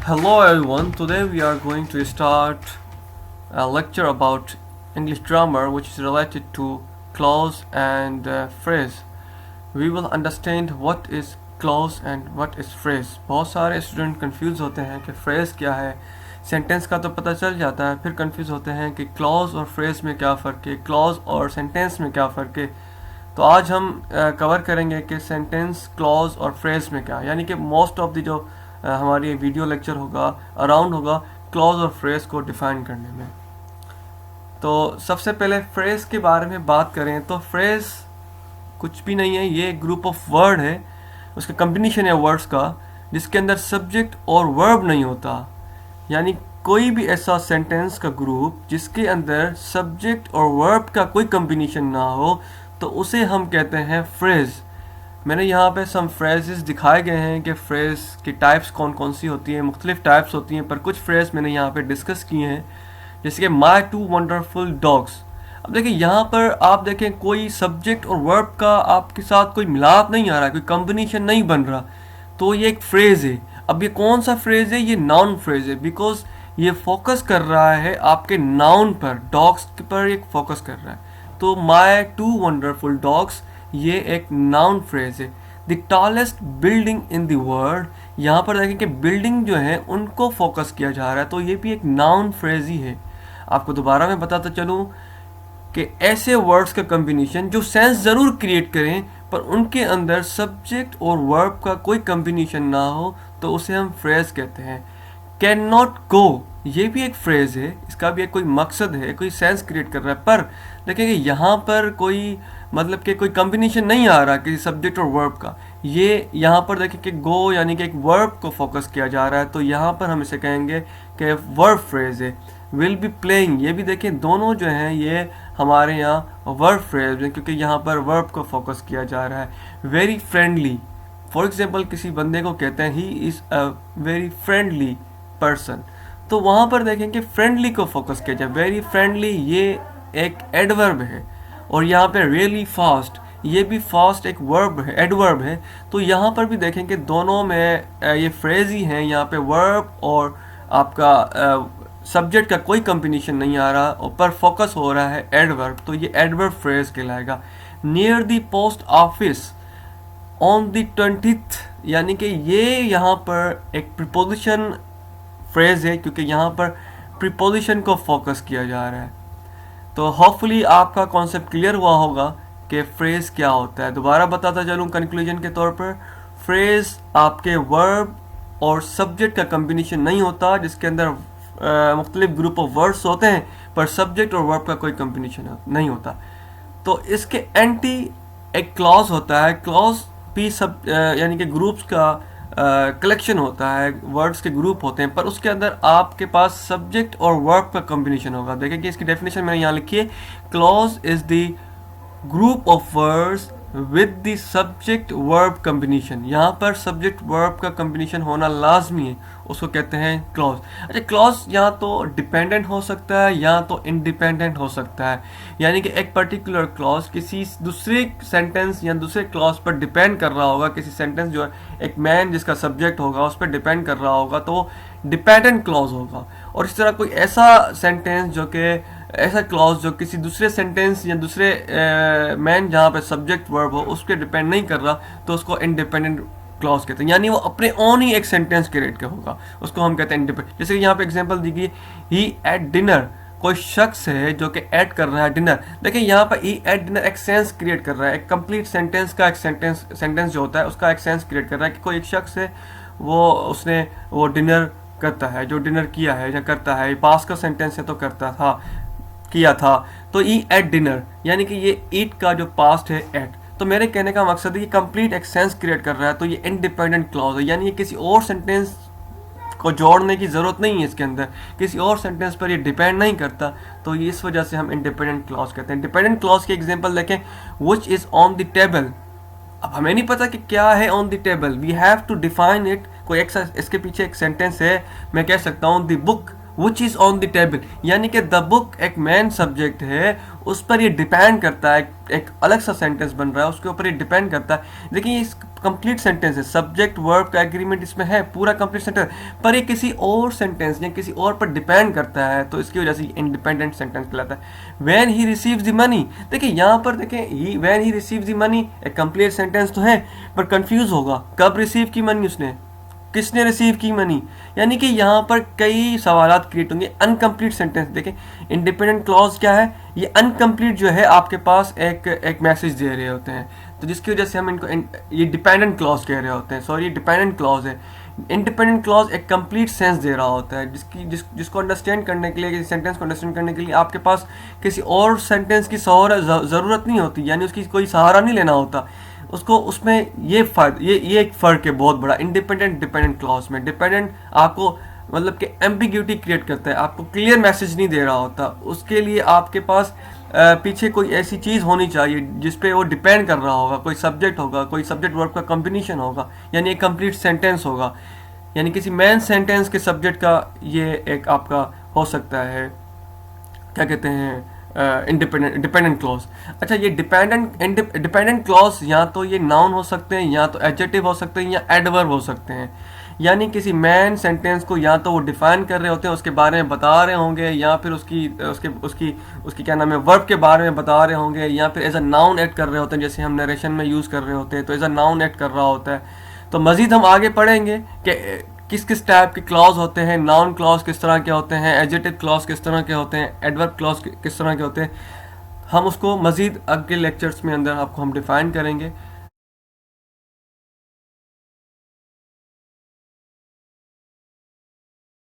Hello everyone, today we are going to start a lecture about English grammar which is related to clause and phrase. We will understand what is clause and what is phrase. बहुत सारे student confuse होते हैं कि phrase क्या है. Sentence का तो पता चल जाता है, फिर कंफ्यूज होते हैं कि क्लॉज और फ्रेज में क्या फ़र्क है, क्लॉज और सेंटेंस में क्या फ़र्क है. तो आज हम कवर करेंगे कि सेंटेंस, क्लॉज और फ्रेज में क्या, यानी कि मोस्ट ऑफ द जो हमारी वीडियो लेक्चर होगा अराउंड होगा क्लॉज और फ्रेज को डिफाइन करने में. तो सबसे पहले फ्रेज के बारे में बात करें तो फ्रेज कुछ भी नहीं है, ये एक ग्रुप ऑफ वर्ड है, उसका कम्बिनेशन है वर्ड्स का जिसके अंदर सब्जेक्ट और वर्ब नहीं होता. यानी कोई भी ऐसा सेंटेंस का ग्रुप जिसके अंदर सब्जेक्ट और वर्ब का कोई कम्बिनेशन ना हो तो उसे हम कहते हैं फ्रेज. मैंने यहाँ पे सम फ्रेजेस दिखाए गए हैं कि फ्रेज की टाइप्स कौन कौन सी होती हैं. मुख्तलिफ टाइप्स होती हैं, पर कुछ फ्रेज मैंने यहाँ पे डिस्कस किए हैं, जैसे कि माई टू वंडरफुल डॉग्स. अब देखिए यहाँ पर आप देखें कोई सब्जेक्ट और वर्ब का आपके साथ कोई मिलाप नहीं आ रहा, कोई कम्बिनेशन नहीं बन रहा, तो ये एक फ्रेज है. अब ये कौन सा फ्रेज है? ये नाउन फ्रेज है, बिकॉज ये फोकस कर रहा है आपके नाउन पर, डॉग्स पर एक फोकस कर रहा है. तो माई टू वंडरफुल डॉग्स ये एक नाउन फ्रेज है. The tallest building in the world, यहाँ पर देखें कि बिल्डिंग जो है उनको फोकस किया जा रहा है, तो ये भी एक नाउन फ्रेज ही है. आपको दोबारा मैं बताता चलूँ कि ऐसे वर्ड्स का कम्बिनेशन जो सेंस ज़रूर क्रिएट करें पर उनके अंदर सब्जेक्ट और वर्ब का कोई कम्बिनेशन ना हो तो उसे हम फ्रेज कहते हैं. कैन नॉट गो ये भी एक फ्रेज है, इसका भी एक कोई मकसद है, कोई सेंस क्रिएट कर रहा है, पर देखेंगे यहाँ पर कोई मतलब कि कोई कम्बिनेशन नहीं आ रहा किसी सब्जेक्ट और वर्ब का. ये यहाँ पर देखें कि गो यानी कि एक वर्ब को फोकस किया जा रहा है, तो यहाँ पर हम इसे कहेंगे कि वर्ब फ्रेज है. विल बी प्लेइंग ये भी देखें, दोनों जो हैं ये हमारे यहाँ वर्ब फ्रेज है क्योंकि यहाँ पर वर्ब को फोकस किया जा रहा है. वेरी फ्रेंडली, फॉर एग्जाम्पल किसी बंदे को कहते हैं he is a very friendly person, तो वहाँ पर देखें कि फ्रेंडली को फोकस किया जाए. वेरी फ्रेंडली ये एक एडवर्ब है, और यहाँ पे रियली फास्ट ये भी फास्ट एक वर्ब है, एडवर्ब है. तो यहाँ पर भी देखें कि दोनों में ये फ्रेज ही हैं, यहाँ पे वर्ब और आपका सब्जेक्ट का कोई कम्बिनेशन नहीं आ रहा, और पर फोकस हो रहा है एडवर्ब, तो ये एडवर्ब फ्रेज कहलाएगा. Near the post office on the 20th यानी कि ये यहाँ पर एक प्रीपोजिशन फ्रेज है क्योंकि यहाँ पर प्रीपोजिशन को फोकस किया जा रहा है. तो होपफुली आपका कॉन्सेप्ट क्लियर हुआ होगा कि फ्रेज क्या होता है. दोबारा बताता चलूँ कंक्लूजन के तौर पर, फ्रेज आपके वर्ब और सब्जेक्ट का कम्बिनेशन नहीं होता जिसके अंदर मुख्तलिफ ग्रुप ऑफ वर्ड्स होते हैं पर सब्जेक्ट और वर्ब का कोई कम्बिनेशन नहीं होता. तो इसके एंटी एक क्लॉज होता है. क्लॉज भी सब यानी कि ग्रुप्स का कलेक्शन होता है, वर्ड्स के ग्रुप होते हैं, पर उसके अंदर आपके पास सब्जेक्ट और वर्ब का कॉम्बिनेशन होगा. देखें कि इसकी डेफिनेशन मैंने यहाँ लिखी है. Clause is the group of words with the subject verb combination. यहाँ पर सब्जेक्ट वर्ब का कॉम्बिनेशन होना लाजमी है, उसको कहते हैं क्लॉज. अच्छा, क्लॉज या तो डिपेंडेंट हो सकता है या तो इंडिपेंडेंट हो सकता है, यानी कि एक पर्टिकुलर क्लॉज किसी दूसरे सेंटेंस या दूसरे क्लॉज पर डिपेंड कर रहा होगा. किसी सेंटेंस जो है एक मैन जिसका सब्जेक्ट होगा उस पर डिपेंड कर रहा होगा तो डिपेंडेंट क्लॉज होगा. और इस तरह कोई ऐसा सेंटेंस जो कि ऐसा क्लॉज जो किसी दूसरे सेंटेंस या दूसरे मैन जहाँ पे सब्जेक्ट वर्ब हो उस पर डिपेंड नहीं कर रहा तो उसको इंडिपेंडेंट क्लॉज कहते हैं. यानी वो अपने ओन ही एक सेंटेंस क्रिएट का होगा, उसको हम कहते हैं इंडिपेंडेंट. जैसे कि यहाँ पे एग्जांपल दी गई, ही एट डिनर, कोई शख्स है जो कि ऐड कर रहा है डिनर. देखिए यहाँ पर ही एट डिनर एक सेंस क्रिएट कर रहा है, एक कंप्लीट सेंटेंस का एक सेंटेंस जो होता है उसका एक सेंस क्रिएट कर रहा है कि कोई एक शख्स है वो डिनर करता है, जो डिनर किया है या करता है. पास्ट का सेंटेंस है तो करता था, किया था, तो ई एट डिनर यानी कि ये ईट का जो पास्ट है एट. तो मेरे कहने का मकसद है ये कंप्लीट एक सेंस क्रिएट कर रहा है, तो ये इंडिपेंडेंट क्लॉज है. यानी ये किसी और सेंटेंस को जोड़ने की ज़रूरत नहीं है, इसके अंदर किसी और सेंटेंस पर ये डिपेंड नहीं करता, तो ये इस वजह से हम इंडिपेंडेंट क्लॉज कहते हैं. डिपेंडेंट क्लॉज की एग्जांपल देखें, which is on the table. अब हमें नहीं पता कि क्या है on the table, we have to define it. कोई एक इसके पीछे एक सेंटेंस है, मैं कह सकता हूँ the book which is on the table, यानी कि द बुक एक मेन सब्जेक्ट है, उस पर ये डिपेंड करता है, एक अलग सा सेंटेंस बन रहा है उसके ऊपर ये डिपेंड करता है। देखिए इस कंप्लीट सेंटेंस है, सब्जेक्ट वर्ब का एग्रीमेंट इसमें है, पूरा कंप्लीट सेंटेंस, पर ये किसी और सेंटेंस या किसी और पर डिपेंड करता है, तो इसकी वजह से इंडिपेंडेंट सेंटेंस कहलाता है। When he receives the money, देखिए यहाँ पर देखें when he receives the money एक कंप्लीट सेंटेंस तो है, पर कंफ्यूज होगा कब रिसीव की मनी उसने, किसने रिसीव की मनी, यानी कि यहाँ पर कई सवालात क्रिएट होंगे। अनकम्प्लीट सेंटेंस देखें, इंडिपेंडेंट क्लॉज क्या है, ये अनकम्प्लीट जो है आपके पास एक मैसेज दे रहे होते हैं, तो जिसकी वजह से हम इनको ये डिपेंडेंट क्लॉज कह रहे होते हैं, सॉरी ये डिपेंडेंट क्लॉज है। इंडिपेंडेंट क्लॉज एक कंप्लीट सेंस दे रहा होता है, जिसको अंडरस्टैंड करने के लिए, किसी सेंटेंस को अंडरस्टैंड करने के लिए आपके पास किसी और सेंटेंस की ज़रूरत नहीं होती, यानी उसकी कोई सहारा नहीं लेना होता उसको। उसमें ये एक फ़र्क है बहुत बड़ा इंडिपेंडेंट डिपेंडेंट क्लॉज में। डिपेंडेंट आपको मतलब कि एम्बिग्यूटी क्रिएट करता है, आपको क्लियर मैसेज नहीं दे रहा होता, उसके लिए आपके पास पीछे कोई ऐसी चीज़ होनी चाहिए जिस पे वो डिपेंड कर रहा होगा, कोई सब्जेक्ट होगा, कोई सब्जेक्ट वर्ब का कॉम्बिनेशन होगा, यानी एक कंप्लीट सेंटेंस होगा, यानी किसी मेन सेंटेंस के सब्जेक्ट का ये एक आपका हो सकता है, क्या कहते हैं, डिपेंडेंट क्लॉज। अच्छा ये डिपेंडेंट क्लॉज या तो ये नाउन हो सकते हैं, या तो एडजेक्टिव हो सकते हैं, या एडवर्ब हो सकते हैं, यानी किसी मेन सेंटेंस को या तो वो डिफाइन कर रहे होते हैं, उसके बारे में बता रहे होंगे, या फिर उसकी क्या नाम है वर्ब के बारे में बता रहे होंगे, या फिर एज अ नाउन ऐड कर रहे होते हैं, जैसे हम नरेशन में यूज़ कर रहे होते हैं तो एज अ नाउन ऐड कर रहा होता है। तो मज़ीद हम आगे पढ़ेंगे कि किस किस टाइप के क्लॉज होते हैं, नाउन क्लॉज किस तरह के होते हैं, एडजेक्टिव क्लॉज किस तरह के होते हैं, एडवर्ब क्लॉज किस तरह के होते हैं, हम उसको मज़ीद अगले लेक्चर्स में अंदर आपको हम डिफ़ाइन करेंगे।